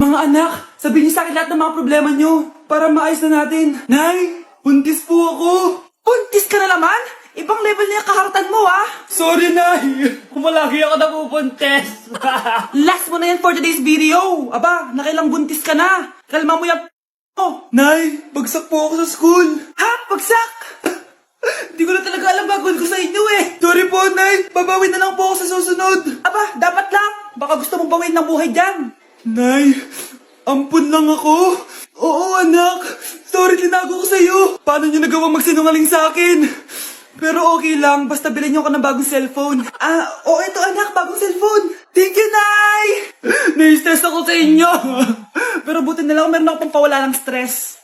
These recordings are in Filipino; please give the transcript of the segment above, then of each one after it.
Mga anak, sabihin niyo sa akin lahat ng mga problema niyo para maayos na natin. Nay, buntis po ako. Buntis ka na naman? Ibang level na yung kaharatan mo, ah. Sorry, Nay. Kumalagi ako nabubuntis. Last mo na yan for today's video. Aba, nakailang buntis ka na. Kalma mo yung oh. Nay, bagsak po ako sa school. Ha? Bagsak? Hindi ko na talaga alam bagon ko sa inyo eh. Sorry po, Nay. Babawi na lang po ako sa susunod. Aba, dapat lang. Baka gusto mong bawiin ng buhay dyan. Nay, ampun lang ako. Oo, anak. Sorry, tinago ko sa'yo. Paano niyo nagawang magsinungaling sa akin? Pero okay lang, basta bilhin niyo ako ng bagong cellphone. Oo, ito anak, bagong cellphone. Thank you, Nay! Nai-stress ako sa inyo. Pero buti na lang, meron ako pang pawala ng stress.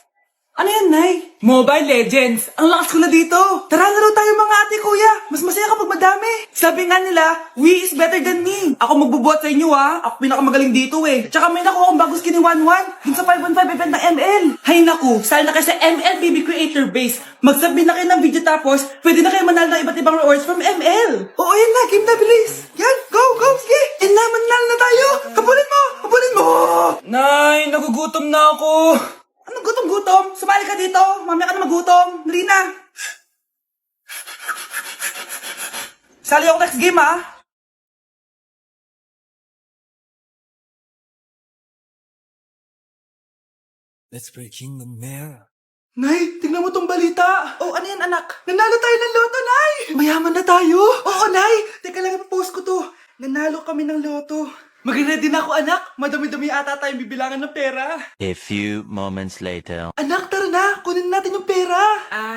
Ano yan, Nay? Mobile Legends. Ang lakas ko na dito. Tara, laro tayo mga ate, kuya. Mas masaya kapag madami. Sabi nga nila, we is better than me. Ako magbubuhat sa inyo, ha. Ako pinakamagaling dito, eh. Tsaka may nakuha akong bagong skin ni 1-1. Dun sa 5-1-5 event ng ML. Hay naku, sali na kayo sa ML BB Creator Base. Mag-submit na kayo ng video tapos, pwede na kayo manalo ng iba't ibang rewards from ML. Oo, yan na. Game na, bilis. Yan, go, go, sige. Yan na, manalo na tayo. Habulin mo, habulin mo. Nay, nagugutom na ako. Anong gutom-gutom? Sumali ka dito. Mamaya ka na magutom. Dali na. Sali ako next game, ha? Let's breaking the mirror. Nay, tingnan mo tong balita. Oh, ano yan, anak? Nanalo tayo ng loto, Nay! Mayaman na tayo? Oo, Nay! Teka lang, ipapost ko to. Nanalo kami ng loto. Mag-ready na ako, anak. Madami-dami ata tayong bibilangan ng pera. A few moments later. Anak, tara na. Kunin natin yung pera.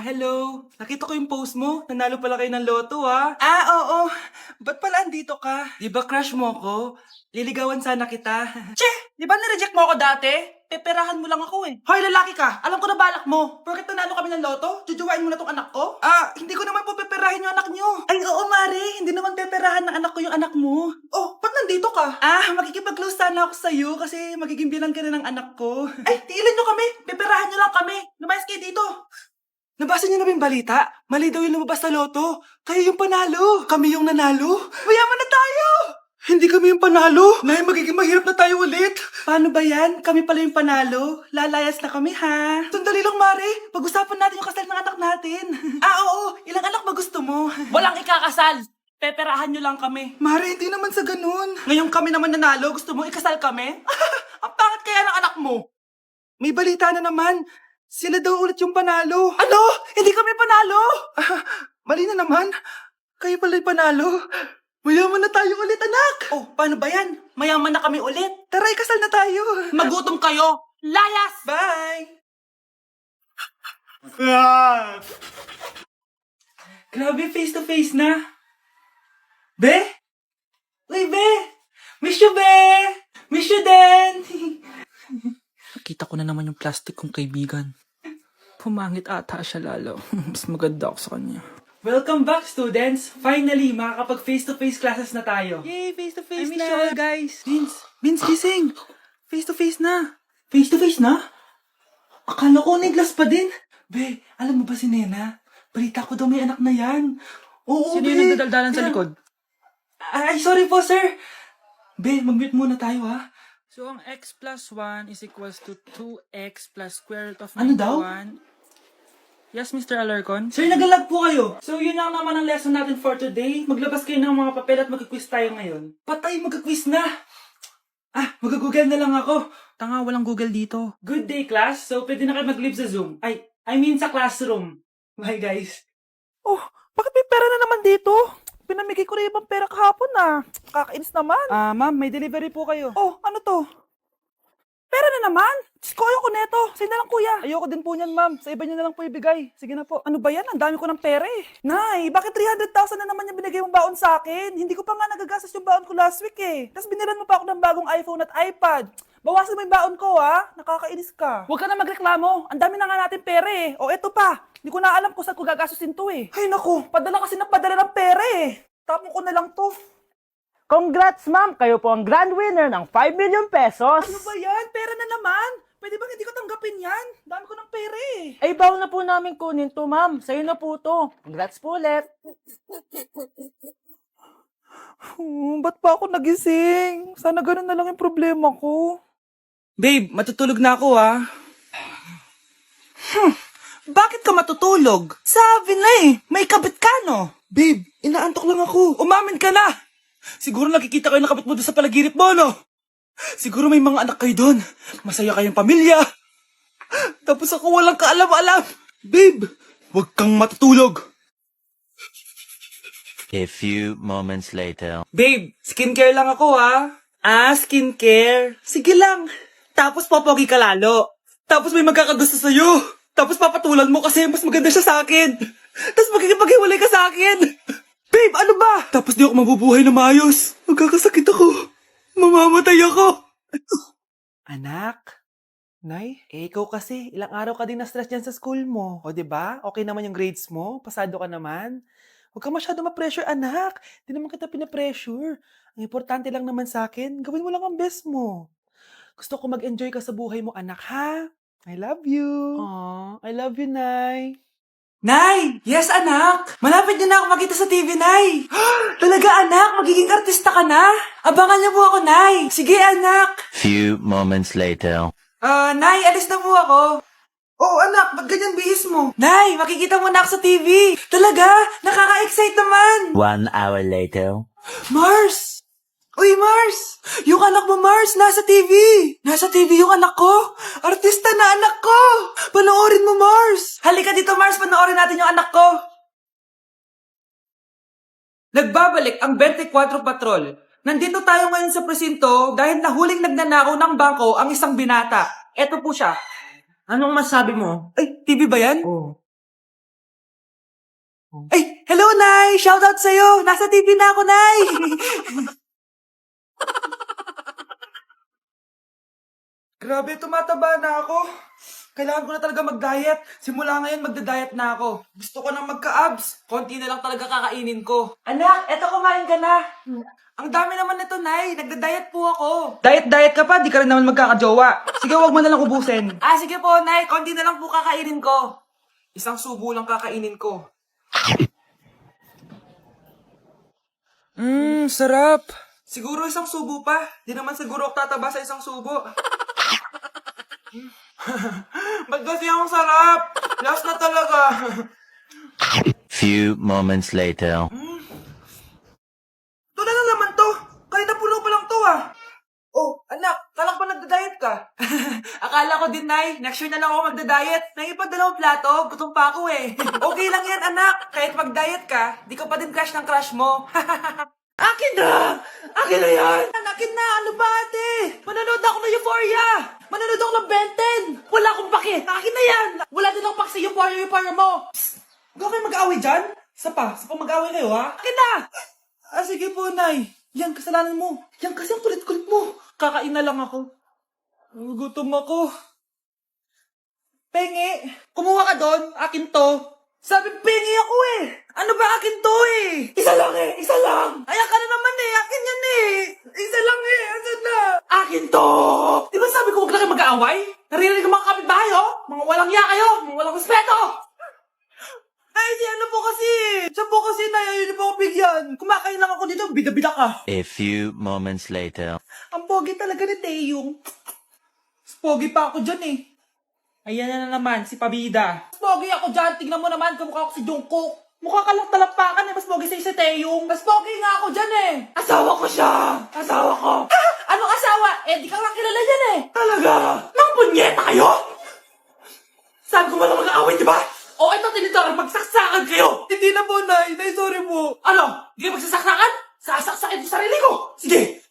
Hello. Nakita ko yung post mo. Nanalo pala kayo ng loto, ha? Oo. Ba't pala andito ka? Di ba crush mo ko? Liligawan sana kita. Che! Di ba nireject mo ako dati? Peperahan mo lang ako eh. Hoy, lalaki ka! Alam ko na balak mo. Porket nanalo kami ng loto, jujuwain mo na tong anak ko? Hindi ko naman po peperahin yung anak nyo. Ay, oo, Mare. Hindi naman peperahan ng anak ko yung anak mo. Oh, ba't nandito ka? Makikipag-close sana ako sa'yo kasi magiging bilang ka na ng anak ko. Ay, tiilan nyo kami. Peperahan nyo lang kami. Lumayas kayo dito. Nabasa niyo na ba yung balita? Mali daw yung lumabas sa loto. Kayo yung panalo. Kami yung nanalo. Mayaman na tayo! Hindi kami yung panalo. Nay, magiging mahirap na tayo ulit. Paano ba yan? Kami pala yung panalo. Lalayas na kami, ha? Sandali lang, Mare. Pag-usapan natin yung kasal ng anak natin. Oo. Ilang anak ba gusto mo? Walang ikakasal. Peperahan nyo lang kami. Mare, hindi naman sa ganun. Ngayon kami naman nanalo. Gusto mo ikasal kami? Ang pangit kaya ng anak mo. May balita na naman. Sila daw ulit yung panalo. Ano? Hindi kami panalo? Mali na naman. Kayo pala yung panalo. Mayaman na tayo ulit, anak! Oh, paano ba yan? Mayaman na kami ulit. Tara, ikasal na tayo. Magutom kayo. Layas! Bye! Grabe, face to face na. Be? Uy, Be! Miss you, Be! Miss you din! Nakita ko na naman yung plastic kong kaibigan. Pumangit ata siya lalo. Mas maganda ako sa kanya. Welcome back, students! Finally, makakapag face-to-face classes na tayo. Yay! Face-to-face I miss na! you all, guys! Vince, gising! Face-to-face na! Face-to-face na? Akala ko neglas pa din. Be, alam mo ba si Nena? Balita ko daw may anak na yan. Oo, Sino Be. yung nagdadaldalan sa likod? Ay, sorry po, sir. Be, mag-mute muna tayo, ha? So, ang x plus 1 is equals to 2x plus square root of Ano daw? 91. Yes, Mr. Alarcon? Sir, nagalag po kayo. So, yun lang naman ang lesson natin for today. Maglabas kayo ng mga papel at mag-quiz tayo ngayon. Patay, mag-quiz na! Mag-google na lang ako. Tanga, walang Google dito. Good day, class. So, pwede na kayo mag-leave sa Zoom. I mean sa classroom. Bye, guys. Oh, bakit may pera na naman dito? Pinamigay ko rin ibang pera kahapon Kakainis naman. Ma'am, may delivery po kayo. Oh, ano to? Pera na naman? Diyos ko, ayoko neto. Sa'yo na lang, kuya. Ayoko din po niyan, ma'am. Sa iba niyo na lang po ibigay. Sige na po. Ano ba yan? Ang dami ko ng pera eh. Nay, bakit 300,000 na naman yung binigay mong baon sa akin? Hindi ko pa nga nagagastos yung baon ko last week eh. Tapos biniran mo pa ako ng bagong iPhone at iPad. Bawasan mo yung baon ko, ha? Nakakainis ka. Huwag ka na magreklamo. Ang dami na nga natin pera eh. O, eto pa. Hindi ko na alam kung saan ko gagastusin to eh. Ay, naku. Padala kasi ng padala ng pera eh. Tapon ko na lang to. Congrats, ma'am! Kayo po ang grand winner ng 5 million pesos. Ano ba yan? Pera na naman. Pwede bang hindi ko tanggapin yan? Dami ko ng pera eh. Ay, bawal na po namin kunin to, ma'am. Sa'yo na po to. Congrats po ulit. Ba't pa ako nagising? Sana ganun na lang yung problema ko. Babe, matutulog na ako ha. Bakit ka matutulog? Sabi na may kabit ka no? Babe, inaantok lang ako. Umamin ka na! Siguro nakikita ko yung nakabit mo doon sa palagirit mo, no? Siguro may mga anak kayo doon. Masaya kayong pamilya. Tapos ako walang kaalam-alam. Babe, huwag kang matutulog. A few moments later. Babe, skincare lang ako ha. Skincare. Sige lang. Tapos popogi ka lalo. Tapos may magkakagusto sa'yo. Tapos papatulan mo kasi mas maganda siya sa akin. Tapos magkikipaghiwalay ka sa akin. Babe, ano ba? Tapos di ako mabubuhay na maayos. Magkakasakit ako. Mamamatay ako. Anak? Nay? Ikaw kasi, ilang araw ka din na-stress dyan sa school mo. O, 'di ba? Okay naman yung grades mo? Pasado ka naman? Huwag ka masyado ma-pressure, anak. Di naman kita pina-pressure. Ang importante lang naman sa akin, gawin mo lang ang best mo. Gusto ko mag-enjoy ka sa buhay mo, anak, ha? I love you. Aw, I love you, Nay. Nay! Yes, anak! Malapit niyo na ako makita sa TV, Nay! Talaga, anak! Magiging artista ka na! Abangan niyo po ako, Nay! Sige, anak! Few moments later. Nay, alis na po ako. Oo, anak, ba't ganyan bihis mo? Nay, makikita mo na ako sa TV! Talaga? Nakaka-excite naman! 1 hour later. Mars! Uy, Mars! Yung anak mo, Mars, nasa TV! Nasa TV yung anak ko! Artista na anak ko! Panoorin mo, Mars! Halika dito, Mars, panoorin natin yung anak ko! Nagbabalik ang 24 Patrol. Nandito tayo ngayon sa presinto dahil nahuling nagnanakaw ng bangko ang isang binata. Eto po siya. Anong masabi mo? Ay, TV ba yan? Oh. Ay, hello, Nay! Shoutout sa'yo! Nasa TV na ako, Nay! Grabe, tumataba na ako. Kailangan ko na talaga mag-diet. Simula ngayon, magda-diet na ako. Gusto ko nang magka-abs. Konti na lang talaga kakainin ko. Anak, eto kumain ka na. Ang dami naman nito, Nay. Nagda-diet po ako. Diet ka pa, di ka rin naman magkakajowa. Sige, wag mo na lang ubusin. Sige po, Nay. Konti na lang po kakainin ko. Isang subo lang kakainin ko. Sarap. Siguro isang subo pa. Di naman siguro ako tataba sa isang subo. Ba't kasi ang sarap? Last na talaga. Few moments later. Ito na naman to. Kanina puno pa lang to Oh, anak, kala ko ba nagda-diet ka? Akala ko din, Nay. Next year na lang ako magda-diet. Nangipagdalawang plato, gutom pa ako eh. Okay lang yan, anak. Kahit mag-diet ka, di ka pa din crush ng crush mo. Akin na! Akin na yan! Akin na! Ano ba, ate? Manonood ako ng Euphoria! Manonood ako ng Ben 10! Wala akong pake! Akin na yan! Wala din akong pake sa Euphoria mo! Psst! Huwag kayo mag-away dyan? Isa pa mag-away kayo, ha? Akin na! Sige po, Nay. Yan, kasalanan mo. Yan kasi ang kulit-kulit mo. Kakain na lang ako. Gutom ako. Pengi, kumuha ka doon. Akin to. Sabi, pengi ako eh. Ano ba akin to eh? Isa lang eh. Isa lang. Ayan ka na naman eh. Akin yan eh. Isa lang eh. Asan na? Akin to. Di ba sabi ko huwag lang kayo mag-aaway? Naririnig ang mga kapitbahay oh. Mga walang iya kayo. Mga walang respeto. Ay, si ano po kasi. Siya po kasi na yun po ako bigyan. Kumakain lang ako dito. Bida-bida ka. A few moments later. Ang pogi talaga ni Taeyong. Mas pogi pa ako dyan eh. Ayan na naman, si Pabida. Mas pogi ako dyan. Tignan mo naman, kamukha ako si Jungkook. Mukha ka lang talampakan eh. Mas pogi sa'yo si Taeyong. Mas pogi nga ako dyan eh. Asawa ko siya. Asawa ko. Anong asawa? Di ka lang kilala yan eh. Talaga? Nang punyeta kayo? Sabi ko walang mag-aaway, di ba? O, ito tinitawag, magsaksakan kayo! Hindi na po, Nay. Nay, sorry po. Ano? Hindi kayo magsasaksakan? Sasaksakin yung sarili ko! Sige!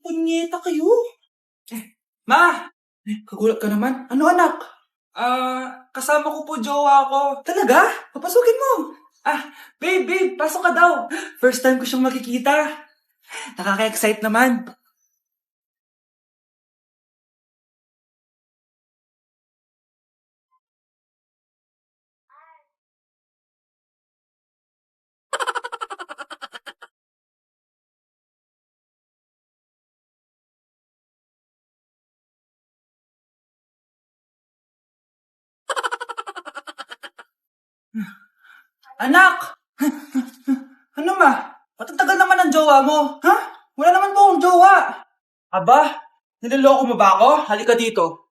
Punyeta kayo? Ma! Kagulat ka naman. Ano, anak? Kasama ko po jowa ko. Talaga? Papasukin mo. Babe, pasok ka daw. First time ko siyang makikita. Nakaka-excite naman. Anak! Ano ma? Matatagal naman ang jowa mo. Ha? Wala naman po akong jowa. Aba, Niloloko mo ba ako? Halika dito.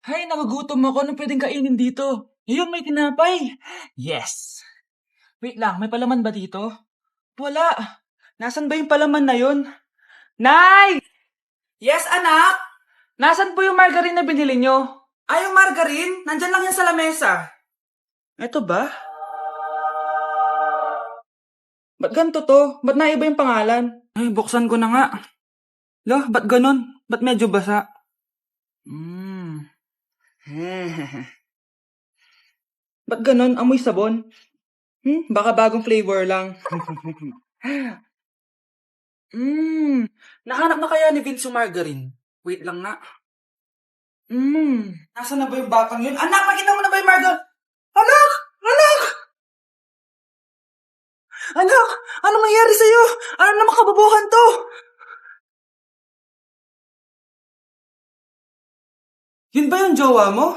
Hay, nagugutom ako. Anong pwedeng kainin dito? Yun, may tinapay. Yes. Wait lang, may palaman ba dito? Wala. Nasaan ba yung palaman na yun? Nay! Yes, anak? Nasaan po yung margarine na binili nyo? Ay, yung margarine? Nandyan lang yan sa lamesa. Eto ba? Ba't ganito to? Ba't naiba yung pangalan? Ay, buksan ko na nga. Lo, ba't ganon? Ba't medyo basa? Ba't ganon? Amoy sabon? Baka bagong flavor lang. Nahanap na kaya ni Vince yung margarine? Wait lang nga. Nasaan na ba yung batang yun? Anak, nakita mo na ba yung margarine? Anak! Anak! Anak! Anong nangyari sa'yo? Ano naman kababuhan to? Yun ba yung jowa mo?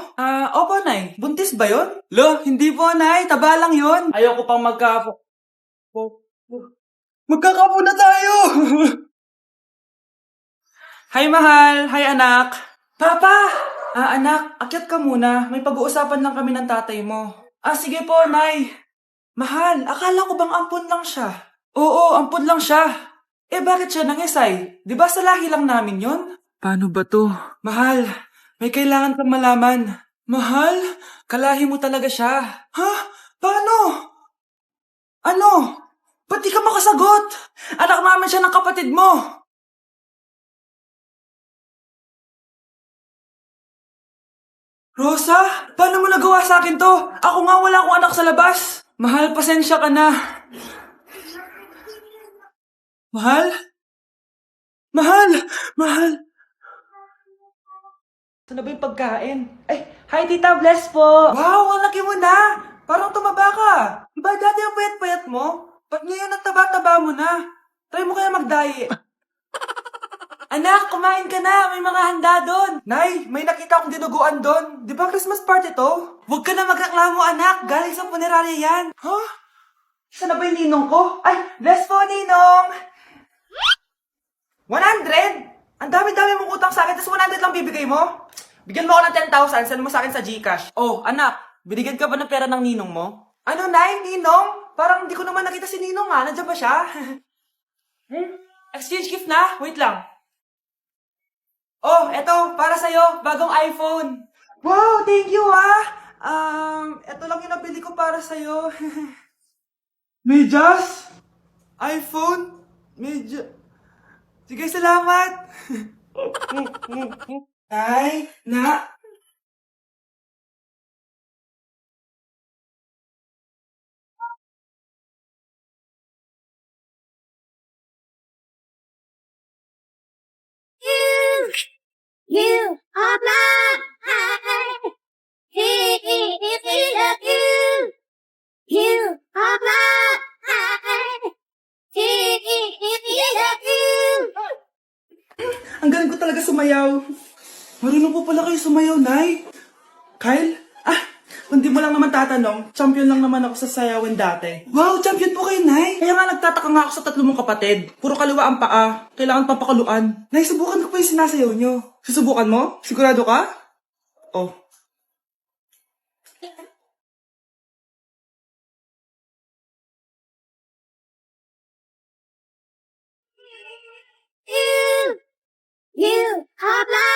Opo, Nay. Buntis ba yun? Lo, hindi po, Nay. Taba lang yun. Ayoko pang magkakapo na tayo! Hi, mahal. Hi, anak. Papa! Anak, akyat ka muna. May pag-uusapan lang kami ng tatay mo. Sige po, Nay. Mahal, akala ko bang ampon lang siya? Oo, ampon lang siya. Bakit siya nangisay? Di ba sa lahi lang namin yun? Paano ba to? Mahal, may kailangan kang malaman. Mahal, kalahi mo talaga siya. Ha? Paano? Ano? Ba't di ka makasagot? Anak namin siya ng kapatid mo. Rosa, paano mo nagawa sa akin to? Ako nga wala akong anak sa labas. Mahal, pasensya ka na. Mahal? Mahal! Mahal! Saan na ba yung pagkain? Ay, hi Tita, bless po! Wow, ang laki mo na! Parang tumaba ka. Diba dati ang payat-payat mo? Ba't ngayon ang taba-taba mo na? Try mo kaya mag-diet. Anak, kumain ka na. May mga handa doon. Nay, may nakita akong dinuguan doon. Di ba Christmas party to? Huwag ka na magreklamo, anak. Galing sa punerarya yan. Huh? Saan na ba yung ninong ko? Ay, bless po, ninong! 100? Ang dami-dami mong utang sa akin, tapos 100 lang bibigay mo? Bigyan mo ako ng 10,000, send mo sa akin sa GCash. Oh, anak, binigyan ka ba ng pera ng ninong mo? Ano, Nay? Ninong? Parang hindi ko naman nakita si ninong ha. Nandiyan ba siya? Exchange gift na? Wait lang. Oh, eto, para sa'yo, bagong iPhone. Wow, thank you eto lang yung nabili ko para sa'yo. Medyas? iPhone? Sige, salamat. Ay, na. You are mine. You are mine. Ang galing ko talaga sumayaw. Marunong po pala kayo sumayaw, Nay. Kyle? Kung di mo lang naman tatanong, champion lang naman ako sa sayawin dati. Wow, champion po kayo, Nay. Kaya nga nagtataka nga ako sa tatlo mong kapatid. Puro kaliwa ang paa. Kailangan papakaluan. Nay, subukan ko pa yung sinasayaw nyo. Susubukan mo? Sigurado ka? Oh. You are mine.